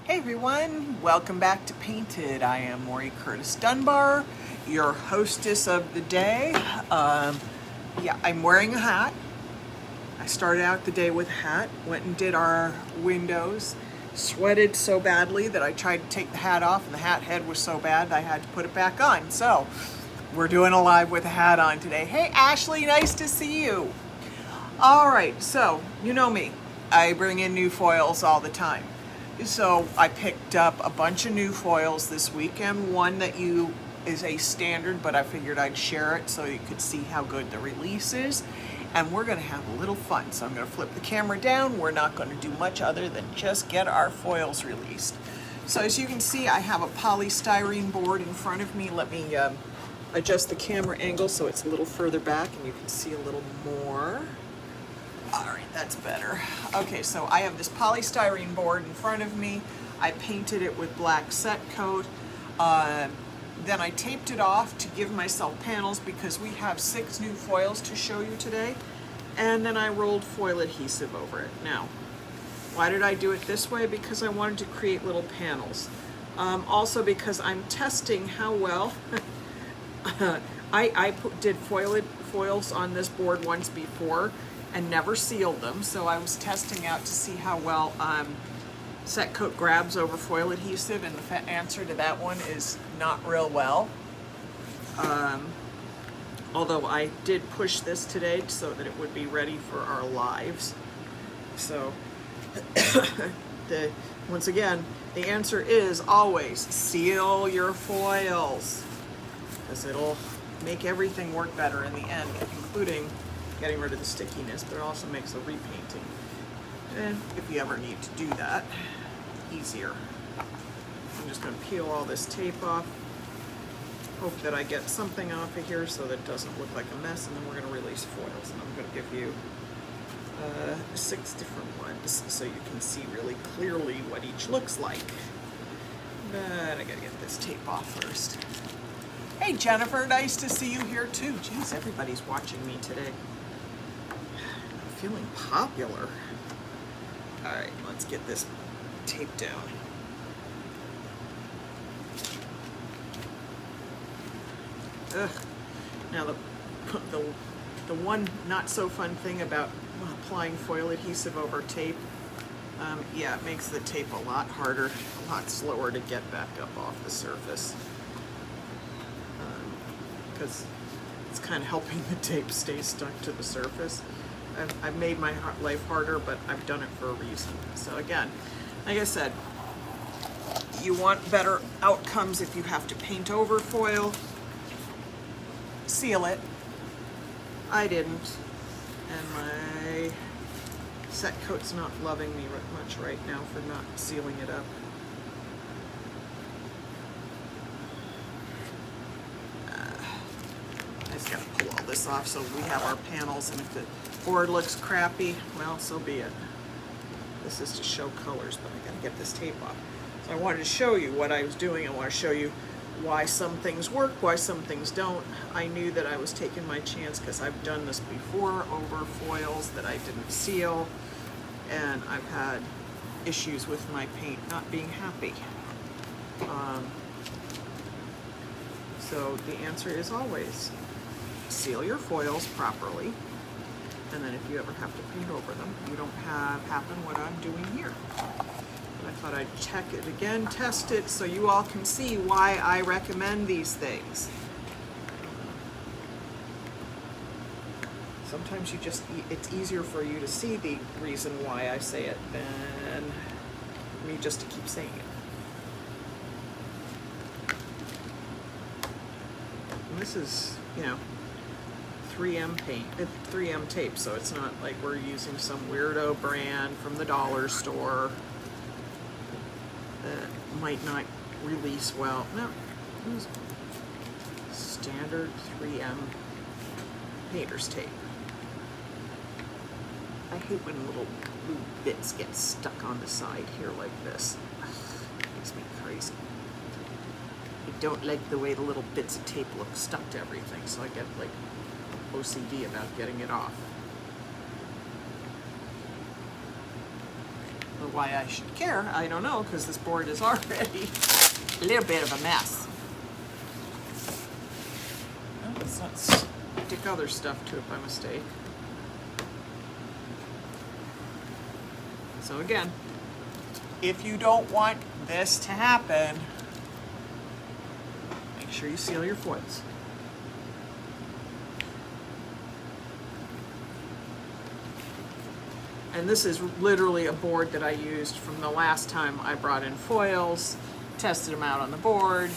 Hey everyone, welcome back to Painted. I am Maury Curtis Dunbar, your hostess of the day. I'm wearing a hat. I started out the day with a hat, went and did our windows, sweated so badly that I tried to take the hat off and the hat head was so bad I had to put it back on. So, we're doing a live with a hat on today. Hey Ashley, nice to see you. Alright, so, you know me. I bring in new foils all the time. So I picked up a bunch of new foils this weekend, one that is a standard, but I figured I'd share it so you could see how good the release is. And we're gonna have a little fun. So I'm gonna flip the camera down. We're not gonna do much other than just get our foils released. So as you can see, I have a polystyrene board in front of me. Let me adjust the camera angle so it's a little further back and you can see a little more. All right, that's better. Okay, so I have this polystyrene board in front of me. I painted it with black set coat. Then I taped it off to give myself panels because we have 6 new foils to show you today. And then I rolled foil adhesive over it. Now, why did I do it this way? Because I wanted to create little panels. Also because I'm testing how well, I did foils on this board once before and never sealed them, so I was testing out to see how well set coat grabs over foil adhesive, and the answer to that one is not real well. Although I did push this today so that it would be ready for our lives. So once again, the answer is always seal your foils, because it'll make everything work better in the end, including getting rid of the stickiness, but it also makes the repainting, and if you ever need to do that, easier. I'm just going to peel all this tape off, hope that I get something off of here so that it doesn't look like a mess, and then we're going to release foils, and I'm going to give you 6 different ones so you can see really clearly what each looks like. But I got to get this tape off first. Hey Jennifer, nice to see you here too. Geez, everybody's watching me today. Feeling popular. All right, let's get this tape down. Ugh. Now the one not so fun thing about applying foil adhesive over tape, yeah, it makes the tape a lot harder, a lot slower to get back up off the surface. Because it's kind of helping the tape stay stuck to the surface. I've made my life harder, but I've done it for a reason. So again, like I said, you want better outcomes if you have to paint over foil. Seal it. I didn't. And my set coat's not loving me much right now for not sealing it up. I just gotta pull all this off so we have our panels, and if the board looks crappy, well, so be it. This is to show colors, but I gotta get this tape off. So I wanted to show you what I was doing. I want to show you why some things work, why some things don't. I knew that I was taking my chance because I've done this before over foils that I didn't seal, and I've had issues with my paint not being happy. So the answer is always seal your foils properly, and then if you ever have to paint over them, you don't have happen what I'm doing here. But I thought I'd check it again, test it, so you all can see why I recommend these things. Sometimes it's easier for you to see the reason why I say it than me just to keep saying it. And this is, 3M paint, 3M tape, so it's not like we're using some weirdo brand from the dollar store that might not release well. No, it was standard 3M painter's tape. I hate when little bits get stuck on the side here like this. It makes me crazy. I don't like the way the little bits of tape look stuck to everything, so I get like OCD about getting it off. But why I should care, I don't know, because this board is already a little bit of a mess. Oh, let's not stick other stuff to it by mistake. So again, if you don't want this to happen, make sure you seal your foils. And this is literally a board that I used from the last time I brought in foils, tested them out on the board,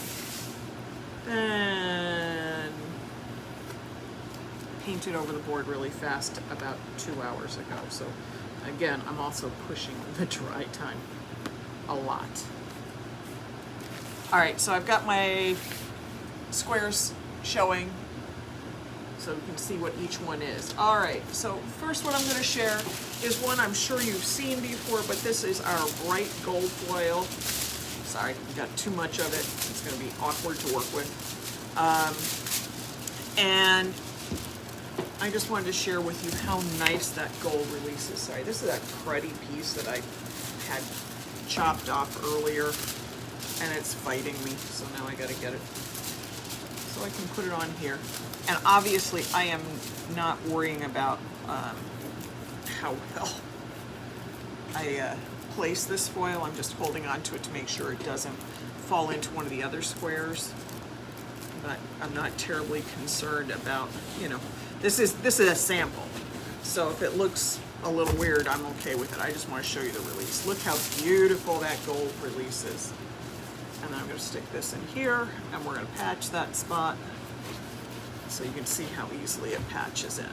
and painted over the board really fast about 2 hours ago. So again, I'm also pushing the dry time a lot. All right, so I've got my squares showing so you can see what each one is. All right, so first what I'm going to share is one I'm sure you've seen before, but this is our bright gold foil. Sorry, we got too much of it. It's going to be awkward to work with. And I just wanted to share with you how nice that gold releases. Sorry, this is that cruddy piece that I had chopped off earlier, and it's fighting me, so now I got to get it. So I can put it on here. And obviously I am not worrying about how well I place this foil. I'm just holding on to it to make sure it doesn't fall into one of the other squares. But I'm not terribly concerned about, you know, this is a sample. So if it looks a little weird, I'm okay with it. I just want to show you the release. Look how beautiful that gold releases. And I'm going to stick this in here, and we're going to patch that spot so you can see how easily it patches in.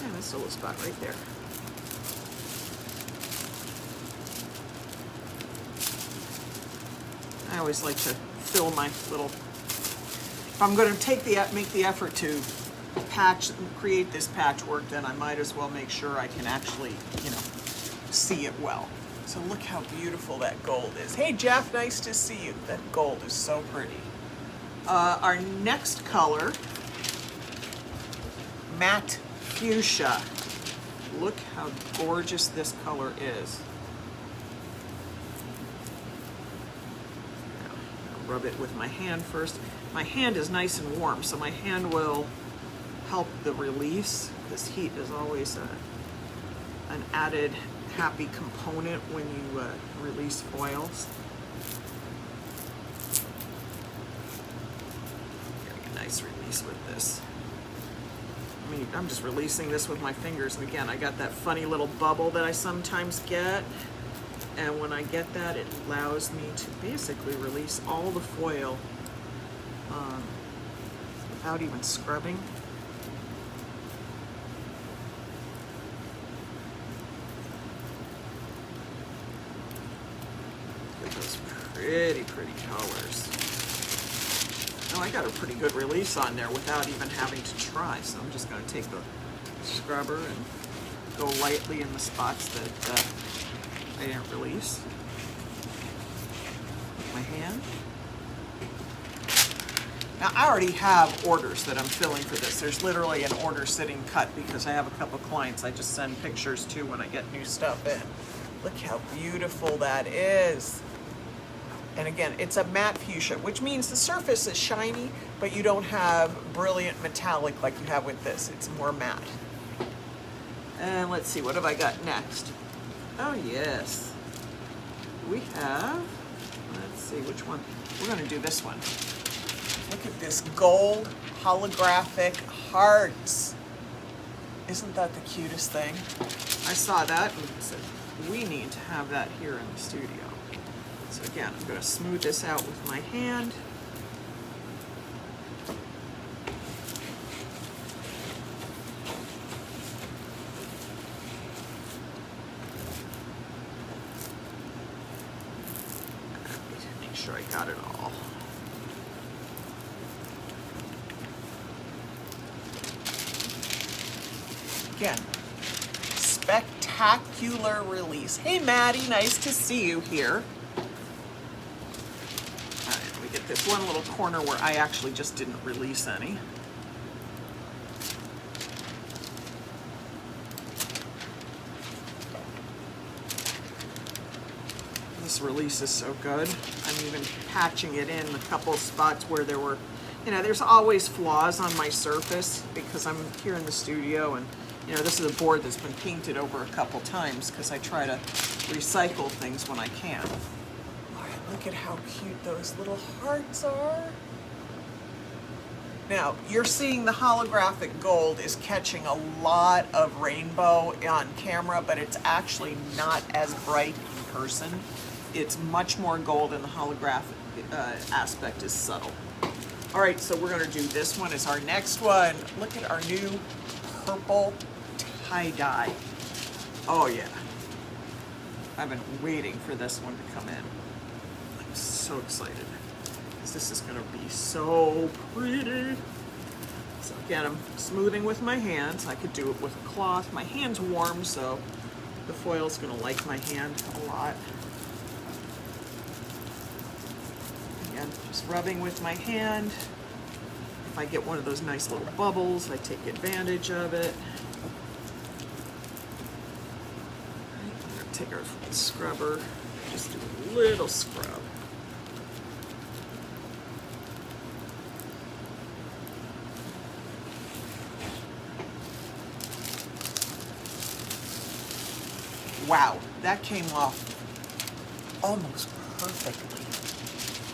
And this little spot right there. I always like to fill my little, if I'm going to make the effort to create this patchwork, then I might as well make sure I can actually, you know, see it well. So look how beautiful that gold is. Hey Jeff, nice to see you. That gold is so pretty. Our next color, matte fuchsia. Look how gorgeous this color is. I'll rub it with my hand first. My hand is nice and warm, so my hand will help the release. This heat is always an added happy component when you release foils. Getting a nice release with this. I mean, I'm just releasing this with my fingers, and again, I got that funny little bubble that I sometimes get, and when I get that, it allows me to basically release all the foil without even scrubbing. Pretty colors. Oh, I got a pretty good release on there without even having to try. So I'm just going to take the scrubber and go lightly in the spots that I didn't release with my hand. Now I already have orders that I'm filling for this. There's literally an order sitting cut because I have a couple clients I just send pictures to when I get new stuff in. Look how beautiful that is. And again, it's a matte fuchsia, which means the surface is shiny, but you don't have brilliant metallic like you have with this. It's more matte. And let's see, what have I got next? Oh yes. We have, let's see which one. We're gonna do this one. Look at this gold holographic hearts. Isn't that the cutest thing? I saw that and said, we need to have that here in the studio. So again, I'm going to smooth this out with my hand. Make sure I got it all. Again, spectacular release. Hey Maddie, nice to see you here. This one little corner where I actually just didn't release any. this release is so good. I'm even patching it in a couple spots where there were, you know, there's always flaws on my surface because I'm here in the studio, and you know, this is a board that's been painted over a couple times because I try to recycle things when I can. All right, look at how cute those little hearts are. Now, you're seeing the holographic gold is catching a lot of rainbow on camera, but it's actually not as bright in person. It's much more gold, and the holographic aspect is subtle. All right, so we're gonna do this one as our next one. Look at our new purple tie-dye. Oh yeah. I've been waiting for this one to come in. I'm so excited. This is gonna be so pretty. So again, I'm smoothing with my hands. I could do it with a cloth. My hand's warm, so the foil's gonna like my hand a lot. Again, just rubbing with my hand. If I get one of those nice little bubbles, I take advantage of it. I'm gonna take our scrubber, just do a little scrub. Wow, that came off almost perfectly.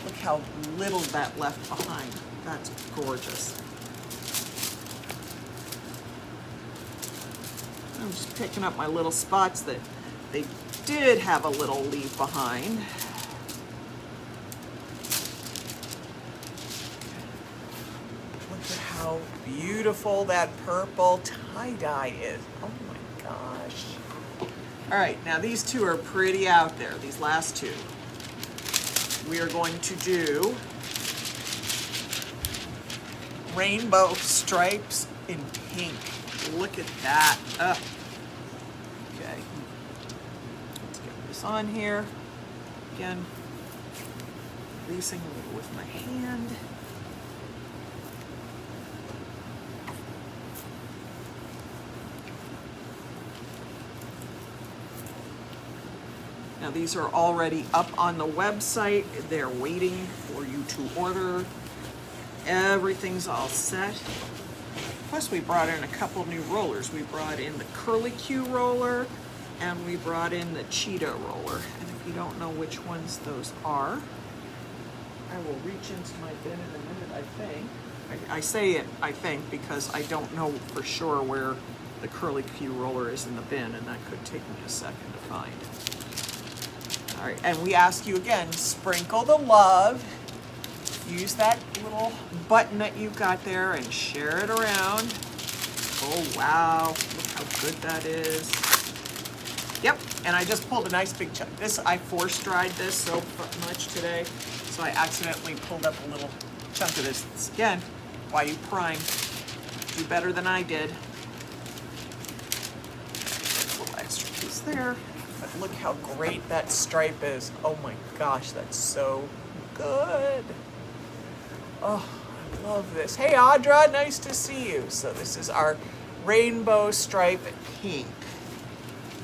Look how little that left behind. That's gorgeous. I'm just picking up my little spots that they did have a little leave behind. Look at how beautiful that purple tie-dye is. Oh my gosh. All right, now these two are pretty out there, these last two. We are going to do rainbow stripes in pink. Look at that. Okay, let's get this on here. Again, releasing a little with my hand. Now these are already up on the website. They're waiting for you to order. Everything's all set. Plus we brought in a couple new rollers. We brought in the Curly Q roller and we brought in the Cheetah roller. And if you don't know which ones those are, I will reach into my bin in a minute, I think. I say it, I think, because I don't know for sure where the Curly Q roller is in the bin, and that could take me a second to find. All right, and we ask you again, sprinkle the love. Use that little button that you got there and share it around. Oh, wow, look how good that is. Yep, and I just pulled a nice big chunk. This, I force dried this so much today, so I accidentally pulled up a little chunk of this. It's, again, why you prime. Do better than I did. A little extra piece there. But look how great that stripe is. Oh my gosh, that's so good. Oh, I love this. Hey Audra, nice to see you. So this is our rainbow stripe pink.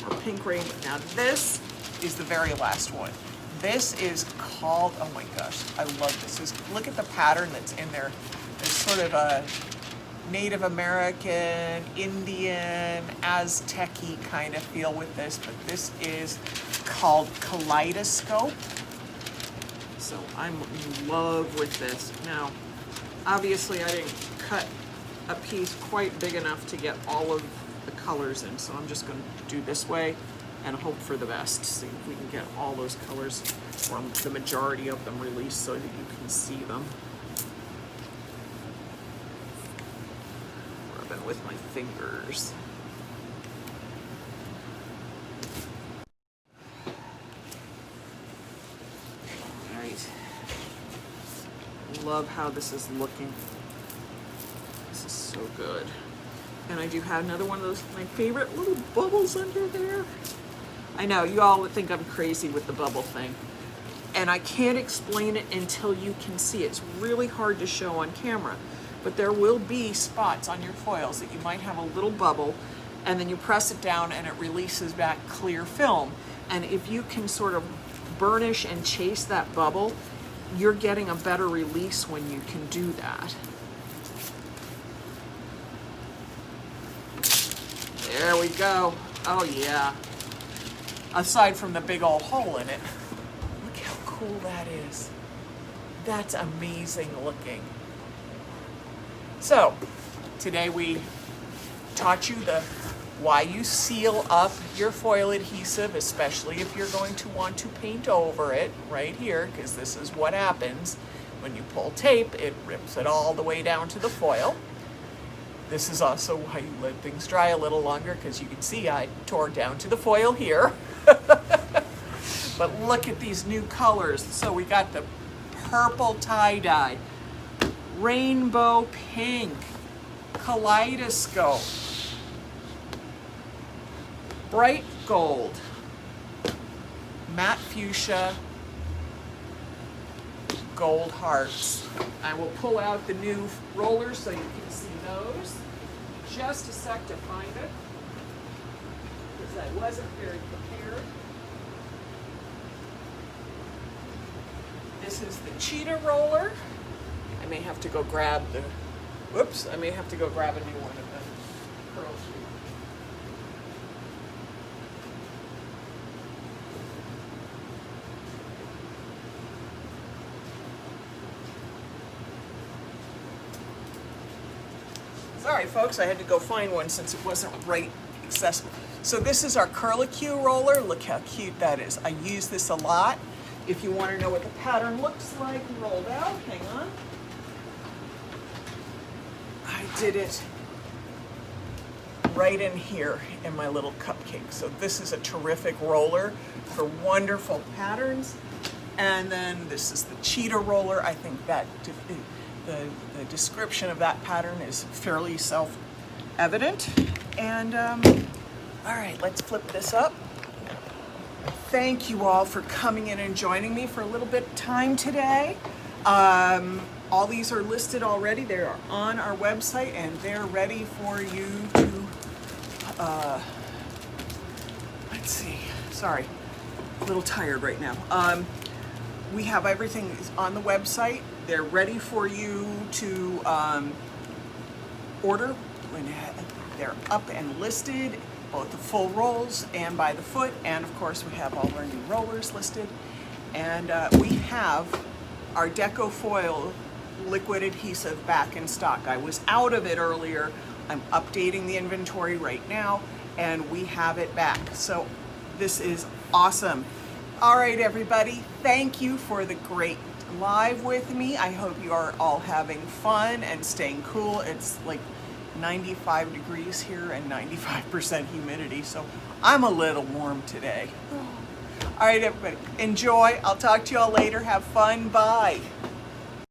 Or pink rainbow. Now this is the very last one. This is called, oh my gosh, I love this. Look at the pattern that's in there. There's sort of a Native American, Indian, Aztec-y kind of feel with this, but this is called Kaleidoscope. So I'm in love with this. Now, obviously I didn't cut a piece quite big enough to get all of the colors in, so I'm just going to do this way and hope for the best. See if we can get all those colors, or the majority of them, released so that you can see them. Rubbing with my fingers. Love how this is looking. This is so good. And I do have another one of those, my favorite little bubbles under there. I know, you all would think I'm crazy with the bubble thing. And I can't explain it until you can see it. It's really hard to show on camera. But there will be spots on your foils that you might have a little bubble, and then you press it down and it releases back clear film. And if you can sort of burnish and chase that bubble, you're getting a better release when you can do that. There we go. Oh yeah. Aside from the big old hole in it. Look how cool that is. That's amazing looking. So, today we taught you why you seal up your foil adhesive, especially if you're going to want to paint over it right here, because this is what happens. When you pull tape, it rips it all the way down to the foil. This is also why you let things dry a little longer, because you can see I tore down to the foil here. But look at these new colors. So we got the purple tie-dye, rainbow pink, Kaleidoscope, bright gold, matte fuchsia, gold hearts. I will pull out the new rollers so you can see those. Just a sec to find it, because I wasn't very prepared. This is the cheetah roller. I may have to go grab a new one of the curl sheet. Sorry folks, I had to go find one since it wasn't right accessible. So this is our curlicue roller. Look how cute that is. I use this a lot. If you want to know what the pattern looks like rolled out, hang on. I did it right in here in my little cupcake. So this is a terrific roller for wonderful patterns. And then this is the cheetah roller. I think that the description of that pattern is fairly self-evident. And all right, let's flip this up. Thank you all for coming in and joining me for a little bit of time today. All these are listed already. They are on our website and they're ready for you to, let's see, sorry, a little tired right now. We have everything on the website. They're ready for you to order when they're up and listed, both the full rolls and by the foot. And of course, we have all our new rollers listed. And we have our Deco Foil liquid adhesive back in stock. I was out of it earlier. I'm updating the inventory right now, and we have it back. So this is awesome. All right, everybody, thank you for the great live with me. I hope you are all having fun and staying cool. It's like 95 degrees here and 95% humidity, so I'm a little warm today. All right, everybody, enjoy. I'll talk to you all later. Have fun. Bye.